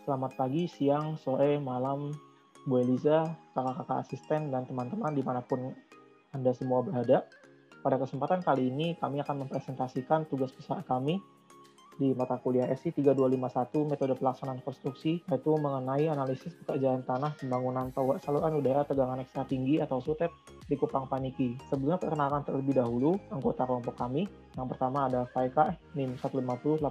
Selamat pagi, siang, sore, malam, Bu Eliza, kakak-kakak asisten, dan teman-teman dimanapun Anda semua berada. Pada kesempatan kali ini, kami akan mempresentasikan tugas besar kami di mata kuliah SI 3251 metode pelaksanaan konstruksi, yaitu mengenai analisis pekerjaan tanah pembangunan tower saluran udara tegangan ekstra tinggi atau SUTEP di Kupang Paniki. Sebelumnya perkenalkan terlebih dahulu anggota kelompok kami. Yang pertama ada Faika, NIM 150-18005,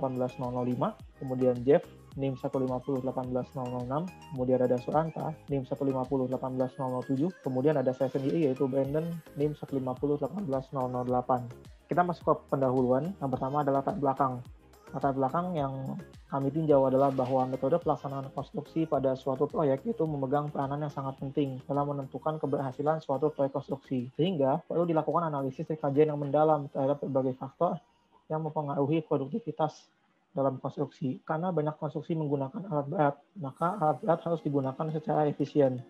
kemudian Jeff, NIM 150-18006, kemudian ada Suranta, NIM 150-18007, kemudian ada saya sendiri yaitu Brandon, NIM 150-18008. Kita masuk ke pendahuluan. Yang pertama adalah latar belakang. Latar belakang yang kami tinjau adalah bahwa metode pelaksanaan konstruksi pada suatu proyek itu memegang peranan yang sangat penting dalam menentukan keberhasilan suatu proyek konstruksi. Sehingga perlu dilakukan analisis dan kajian yang mendalam terhadap berbagai faktor yang mempengaruhi produktivitas dalam konstruksi. Karena banyak konstruksi menggunakan alat berat, maka alat berat harus digunakan secara efisien.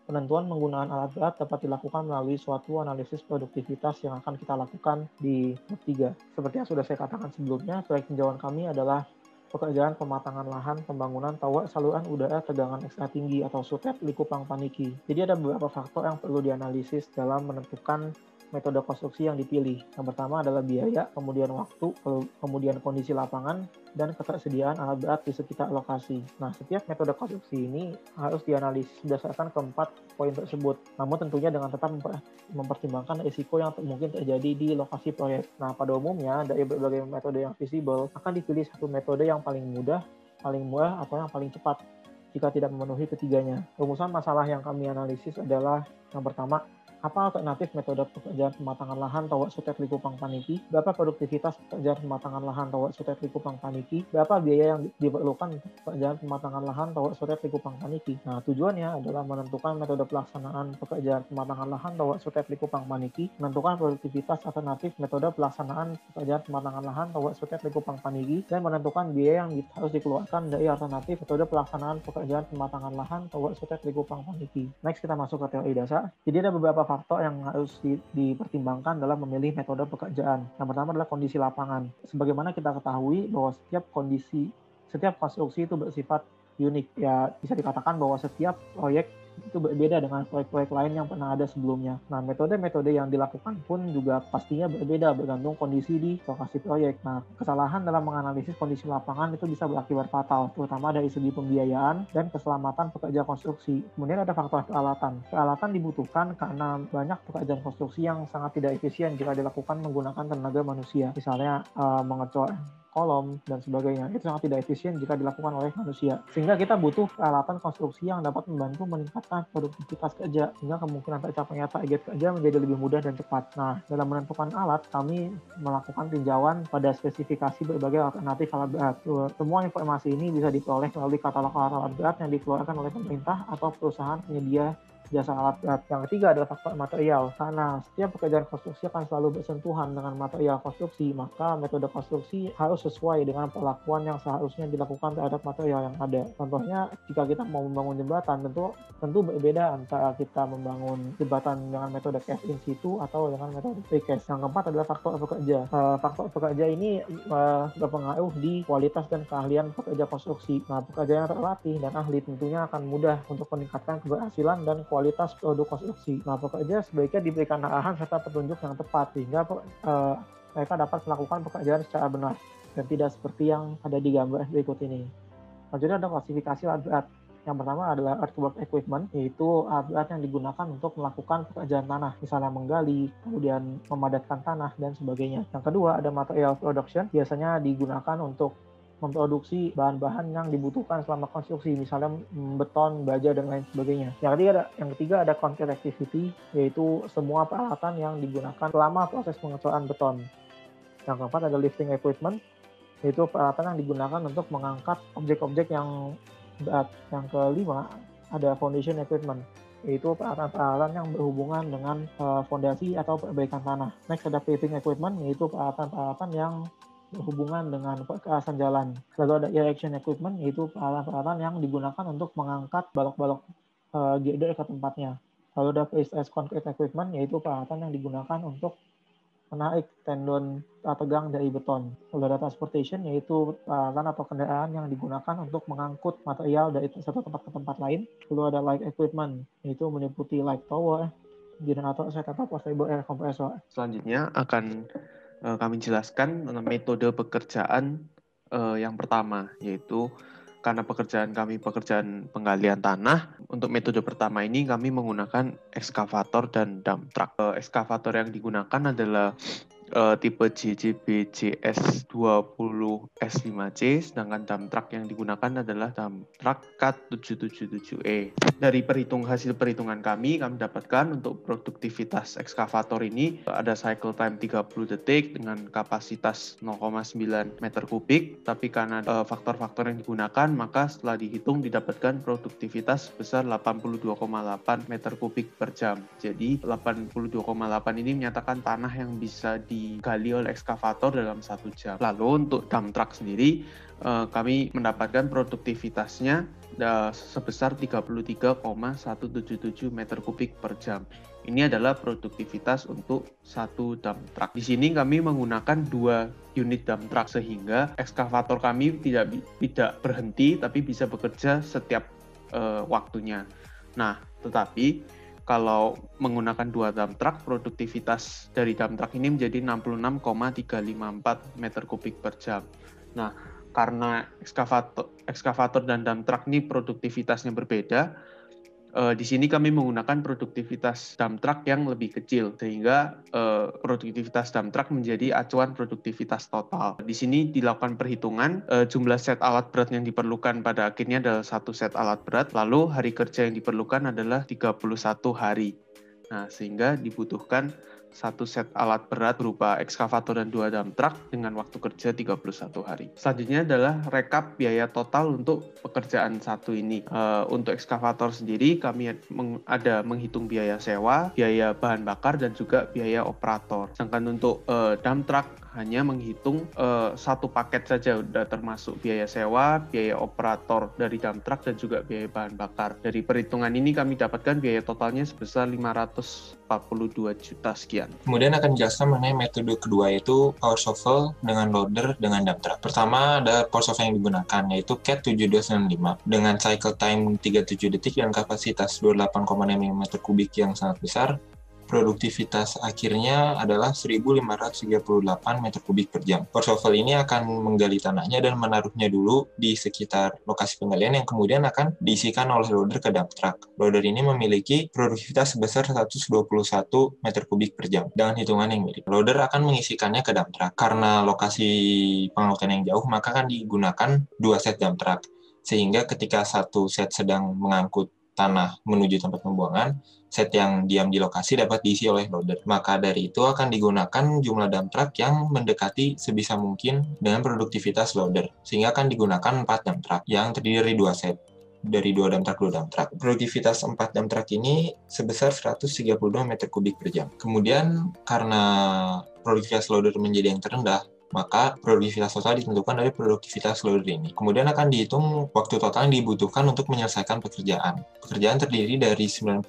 Penentuan penggunaan alat berat dapat dilakukan melalui suatu analisis produktivitas yang akan kita lakukan di bab 3. Seperti yang sudah saya katakan sebelumnya, proyek tinjauan kami adalah pekerjaan pematangan lahan pembangunan tower saluran udara tegangan ekstra tinggi atau SUTEP di Kupang Paniki. Jadi ada beberapa faktor yang perlu dianalisis dalam menentukan metode konstruksi yang dipilih. Yang pertama adalah biaya, kemudian waktu, kemudian kondisi lapangan, dan ketersediaan alat berat di sekitar lokasi. Nah, setiap metode konstruksi ini harus dianalisis berdasarkan keempat poin tersebut. Namun tentunya dengan tetap mempertimbangkan risiko yang mungkin terjadi di lokasi proyek. Nah, pada umumnya dari berbagai metode yang visible akan dipilih satu metode yang paling mudah, paling murah, atau yang paling cepat jika tidak memenuhi ketiganya. Rumusan masalah yang kami analisis adalah yang pertama, apa alternatif metode pekerjaan pematangan lahan tower SUTEP di Kupang Paniki? Berapa produktivitas pekerjaan pematangan lahan tower SUTEP di Kupang Paniki? Berapa biaya yang diperlukan untuk pekerjaan pematangan lahan tower SUTEP di Kupang Paniki? Nah, tujuannya adalah menentukan metode pelaksanaan pekerjaan pematangan lahan tower SUTEP di Kupang Paniki, menentukan produktivitas alternatif metode pelaksanaan pekerjaan pematangan lahan tower SUTEP di Kupang Paniki, dan menentukan biaya yang harus dikeluarkan dari alternatif metode pelaksanaan pekerjaan pematangan lahan tower SUTEP di Kupang Paniki. Next, kita masuk ke teori dasar. Jadi ada beberapa faktor yang harus dipertimbangkan dalam memilih metode pekerjaan. Yang pertama adalah kondisi lapangan. Sebagaimana kita ketahui bahwa setiap konstruksi itu bersifat unik. Ya, bisa dikatakan bahwa setiap proyek itu berbeda dengan proyek-proyek lain yang pernah ada sebelumnya. Nah, metode-metode yang dilakukan pun juga pastinya berbeda bergantung kondisi di lokasi proyek. Nah, kesalahan dalam menganalisis kondisi lapangan itu bisa berakibat fatal, terutama dari segi pembiayaan dan keselamatan pekerja konstruksi. Kemudian ada faktor peralatan. Peralatan dibutuhkan karena banyak pekerjaan konstruksi yang sangat tidak efisien jika dilakukan menggunakan tenaga manusia. Misalnya mengecor kolom, dan sebagainya. Itu sangat tidak efisien jika dilakukan oleh manusia. Sehingga kita butuh peralatan konstruksi yang dapat membantu meningkatkan produktivitas kerja, sehingga kemungkinan tercapainya target kerja menjadi lebih mudah dan cepat. Nah, dalam menentukan alat, kami melakukan tinjauan pada spesifikasi berbagai alternatif alat berat. Semua informasi ini bisa diperoleh melalui katalog alat berat yang dikeluarkan oleh pemerintah atau perusahaan penyedia jasa alat berat. Yang ketiga adalah faktor material. Karena setiap pekerjaan konstruksi akan selalu bersentuhan dengan material konstruksi, maka metode konstruksi harus sesuai dengan perlakuan yang seharusnya dilakukan terhadap material yang ada. Contohnya, jika kita mau membangun jembatan, tentu berbeda antara kita membangun jembatan dengan metode cast in situ atau dengan metode precast. Yang keempat adalah faktor pekerja. Faktor pekerja ini berpengaruh di kualitas dan keahlian pekerja konstruksi. Nah, pekerja yang terlatih dan ahli tentunya akan mudah untuk meningkatkan keberhasilan dan kualitas produk konstruksi. Nah, pekerja sebaiknya diberikan arahan serta petunjuk yang tepat sehingga mereka dapat melakukan pekerjaan secara benar dan tidak seperti yang ada di gambar berikut ini. Selanjutnya ada klasifikasi alat berat. Yang pertama adalah earthwork equipment, yaitu alat berat yang digunakan untuk melakukan pekerjaan tanah, misalnya menggali, kemudian memadatkan tanah, dan sebagainya. Yang kedua ada material production, biasanya digunakan untuk memproduksi bahan-bahan yang dibutuhkan selama konstruksi, misalnya beton, baja, dan lain sebagainya. Yang ketiga ada concrete activity, yaitu semua peralatan yang digunakan selama proses pengecoran beton. Yang keempat ada lifting equipment, yaitu peralatan yang digunakan untuk mengangkat objek-objek yang berat. Yang kelima ada foundation equipment, yaitu peralatan-peralatan yang berhubungan dengan fondasi atau perbaikan tanah. Next ada paving equipment, yaitu peralatan-peralatan yang berhubungan dengan perkerasan jalan. Lalu ada erection equipment, yaitu peralatan-peralatan yang digunakan untuk mengangkat balok-balok girder ke tempatnya. Lalu ada precast concrete equipment, yaitu peralatan yang digunakan untuk menarik tendon tegang dari beton. Loader transportation yaitu peralatan atau kendaraan yang digunakan untuk mengangkut material dari satu tempat ke tempat lain. Lalu ada light equipment, yaitu meliputi light tower, generator, serta portable air compressor. Selanjutnya akan kami jelaskan metode pekerjaan yang pertama, yaitu karena pekerjaan kami pekerjaan penggalian tanah. Untuk metode pertama ini kami menggunakan ekskavator dan dump truck. Ekskavator yang digunakan adalah tipe JJBJS 20S5C, sedangkan dump truck yang digunakan adalah dump truck CAT777E. Dari hasil perhitungan kami dapatkan untuk produktivitas ekskavator ini ada cycle time 30 detik dengan kapasitas 0,9 meter kubik, tapi karena faktor-faktor yang digunakan, maka setelah dihitung didapatkan produktivitas sebesar 82,8 meter kubik per jam. Jadi 82,8 ini menyatakan tanah yang bisa digali oleh ekskavator dalam 1 jam. Lalu untuk dump truck sendiri, kami mendapatkan produktivitasnya sebesar 33,177 meter kubik per jam. Ini adalah produktivitas untuk satu dump truck. Di sini kami menggunakan 2 unit dump truck sehingga ekskavator kami tidak berhenti tapi bisa bekerja setiap waktunya. Nah, tetapi kalau menggunakan 2 dump truck, produktivitas dari dump truck ini menjadi 66,354 meter kubik per jam. Nah, karena ekskavator dan dump truck ini produktivitasnya berbeda, di sini kami menggunakan produktivitas dump truck yang lebih kecil, sehingga produktivitas dump truck menjadi acuan produktivitas total. Di sini dilakukan perhitungan jumlah set alat berat yang diperlukan pada akhirnya adalah 1 set alat berat, lalu hari kerja yang diperlukan adalah 31 hari. Nah, sehingga dibutuhkan 1 set alat berat berupa ekskavator dan 2 dump truck dengan waktu kerja 31 hari. Selanjutnya adalah rekap biaya total untuk pekerjaan satu ini. Untuk ekskavator sendiri kami ada menghitung biaya sewa, biaya bahan bakar, dan juga biaya operator. Sedangkan untuk dump truck hanya menghitung 1 paket saja, sudah termasuk biaya sewa, biaya operator dari dump truck, dan juga biaya bahan bakar. Dari perhitungan ini kami dapatkan biaya totalnya sebesar 542 juta sekian. Kemudian akan dijelaskan mengenai metode kedua, yaitu power shovel dengan loader dengan dump truck. Pertama ada power shovel yang digunakan, yaitu CAT7295 dengan cycle time 37 detik dan kapasitas 28,6 meter kubik yang sangat besar. Produktivitas akhirnya adalah 1.538 meter kubik per jam. Power shovel ini akan menggali tanahnya dan menaruhnya dulu di sekitar lokasi penggalian yang kemudian akan diisikan oleh loader ke dump truck. Loader ini memiliki produktivitas sebesar 121 meter kubik per jam dengan hitungan yang mirip. Loader akan mengisikannya ke dump truck. Karena lokasi pengangkutan yang jauh, maka akan digunakan 2 set dump truck. Sehingga ketika 1 set sedang mengangkut tanah menuju tempat pembuangan, set yang diam di lokasi dapat diisi oleh loader. Maka dari itu akan digunakan jumlah dump truck yang mendekati sebisa mungkin dengan produktivitas loader. Sehingga akan digunakan 4 dump truck yang terdiri dari 2 set. Dari 2 dump truck. Produktivitas 4 dump truck ini sebesar 132 meter kubik per jam. Kemudian karena produktivitas loader menjadi yang terendah, maka produktivitas total ditentukan dari produktivitas loader ini. Kemudian akan dihitung waktu total yang dibutuhkan untuk menyelesaikan pekerjaan. Pekerjaan terdiri dari 92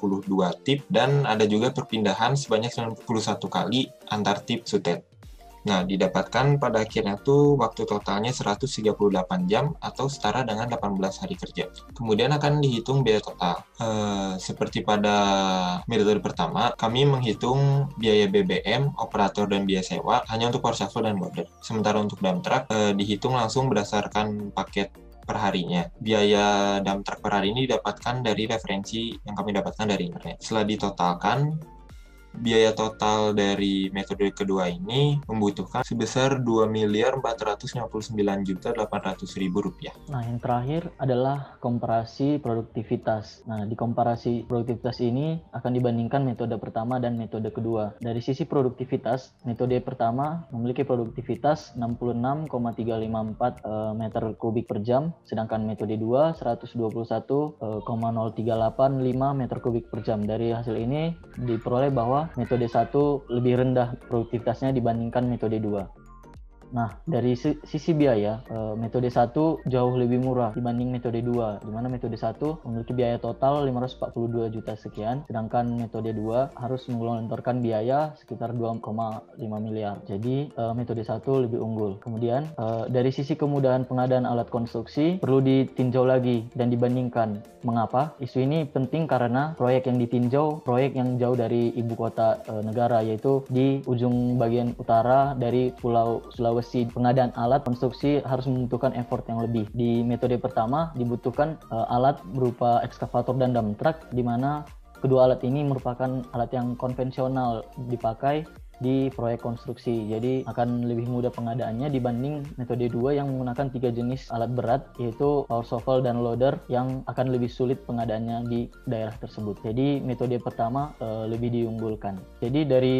tip dan ada juga perpindahan sebanyak 91 kali antar tip sutet. Nah, didapatkan pada akhirnya tuh waktu totalnya 138 jam atau setara dengan 18 hari kerja. Kemudian akan dihitung biaya total. Seperti pada metode pertama, kami menghitung biaya BBM, operator, dan biaya sewa hanya untuk power shovel dan loader. Sementara untuk dump truck dihitung langsung berdasarkan paket per harinya. Biaya dump truck per hari ini didapatkan dari referensi yang kami dapatkan dari internet. Setelah ditotalkan, biaya total dari metode kedua ini membutuhkan sebesar Rp2.459.800.000. Nah, yang terakhir adalah komparasi produktivitas. Nah, di komparasi produktivitas ini akan dibandingkan metode pertama dan metode kedua. Dari sisi produktivitas, metode pertama memiliki produktivitas 66,354 meter kubik per jam, sedangkan metode 2 121,0385 meter kubik per jam. Dari hasil ini diperoleh bahwa metode 1 lebih rendah produktivitasnya dibandingkan metode 2. Nah, dari sisi biaya, metode 1 jauh lebih murah dibanding metode 2, di mana metode 1 memiliki biaya total 542 juta sekian, sedangkan metode 2 harus menggelontorkan biaya sekitar 2,5 miliar. Jadi, metode 1 lebih unggul. Kemudian, dari sisi kemudahan pengadaan alat konstruksi, perlu ditinjau lagi dan dibandingkan. Mengapa? Isu ini penting karena proyek yang ditinjau, proyek yang jauh dari ibu kota negara, yaitu di ujung bagian utara dari Pulau Sulawesi. Pengadaan alat konstruksi harus membutuhkan effort yang lebih. Di metode pertama dibutuhkan alat berupa ekskavator dan dump truck, di mana kedua alat ini merupakan alat yang konvensional dipakai di proyek konstruksi. Jadi akan lebih mudah pengadaannya dibanding metode 2 yang menggunakan 3 jenis alat berat, yaitu power shovel dan loader, yang akan lebih sulit pengadaannya di daerah tersebut. Jadi metode pertama lebih diunggulkan. Jadi dari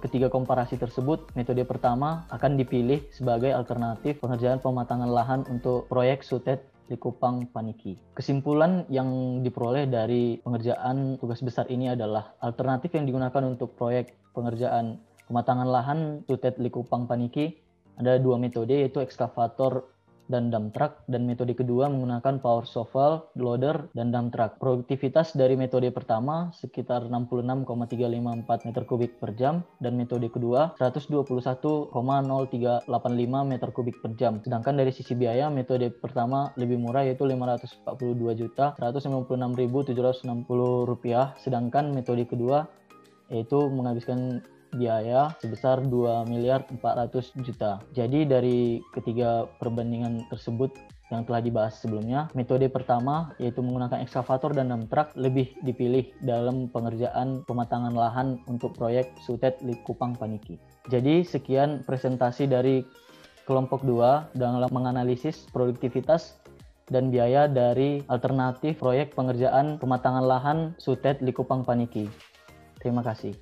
ketiga komparasi tersebut, metode pertama akan dipilih sebagai alternatif pengerjaan pematangan lahan untuk proyek Sutet Likupang Paniki. Kesimpulan yang diperoleh dari pengerjaan tugas besar ini adalah alternatif yang digunakan untuk proyek pengerjaan pematangan lahan Sutet Likupang Paniki ada 2 metode, yaitu ekskavator dan dump truck, dan metode kedua menggunakan power shovel, loader, dan dump truck. Produktivitas dari metode pertama sekitar 66,354 meter kubik per jam, dan metode kedua 121,0385 meter kubik per jam. Sedangkan dari sisi biaya, metode pertama lebih murah, yaitu Rp542.196.760, sedangkan metode kedua yaitu menghabiskan biaya sebesar 2.400.000.000. Jadi dari ketiga perbandingan tersebut yang telah dibahas sebelumnya, metode pertama yaitu menggunakan ekskavator dan dump truck lebih dipilih dalam pengerjaan pematangan lahan untuk proyek Sutet Likupang Paniki. Jadi sekian presentasi dari kelompok 2 dalam menganalisis produktivitas dan biaya dari alternatif proyek pengerjaan pematangan lahan Sutet Likupang Paniki. Terima kasih.